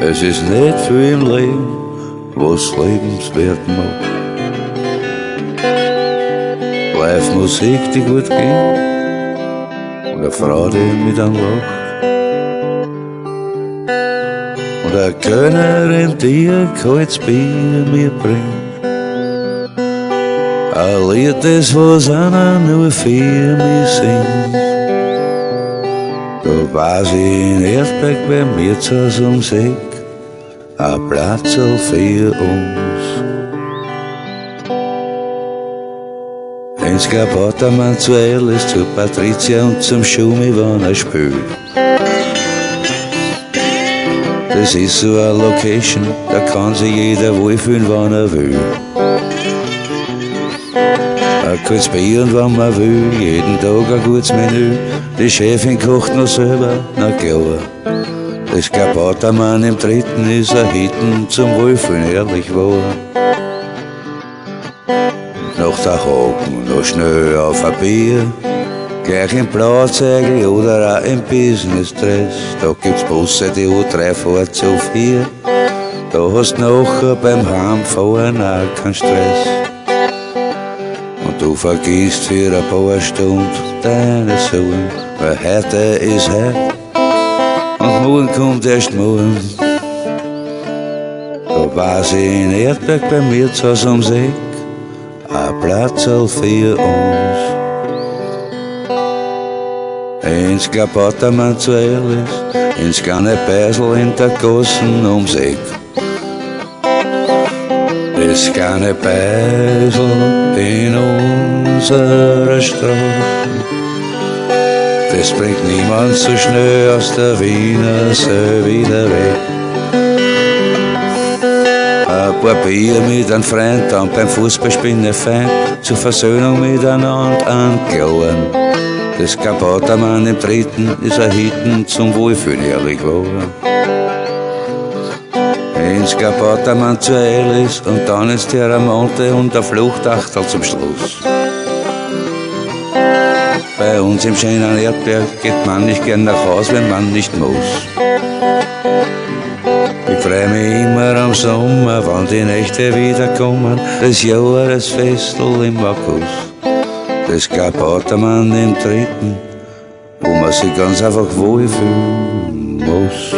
Es ist nicht viel im Leben, was lebenswert macht. Live Musik, die gut ging, und eine Frau, die mit einem lacht. Und ein Könnerin, die ein kaltes Bier mir bringt. Ein Lied, das was einer nur für mich singt. Da weiß ich in Erdberg bei mir zu Hause See, ein Platzl für uns. Ins Appartement zu Alice, zu Patricia und zum Schumi, wann er spielt. Das ist so eine Location, da kann sich jeder wohlfühlen, wann er will. Ein kurzes Bier und wenn man will, jeden Tag ein gutes Menü. Die Chefin kocht noch selber, na klar. Das Appartement im Dritten ist ein Hitten zum Wohlfühlen, ehrlich wahr. Nach der Haken noch schnell auf ein Bier, gleich im Blauzeugel oder auch im Business-Dress. Da gibt's Busse, die U3 fährt zu 4. Da hast du nachher beim Heimfahren auch keinen Stress. Und du vergisst für ein paar Stunden deine Sorgen, weil heute ist heute und morgen kommt erst morgen. Da weiß ich in Erdberg bei mir zu Hause am See, ein Platzl für uns. Ins Appartement zu Alice, ins kleine Beisel in der Gassen ums Eck. Das kleine Beisel in unserer Straße, das bringt niemand so schnell aus der Wiener See wieder weg. Ein paar Bier mit einem Freund, dann beim Fußballspielen fein, zur Versöhnung miteinander anklauen. Das Appartement im Dritten ist ein Hitten zum Wohlfühlen, ehrlich wahr. Ins Appartement zu Alice und dann ins Terramonte und der Fluchtachtel zum Schluss. Bei uns im schönen Erdberg geht man nicht gern nach Haus, wenn man nicht muss. Ich freu mich immer am Sommer, wann die Nächte wiederkommen, das Jahresfestel im August. Das Appartement im Dritten, wo man sich ganz einfach wohlfühlen muss.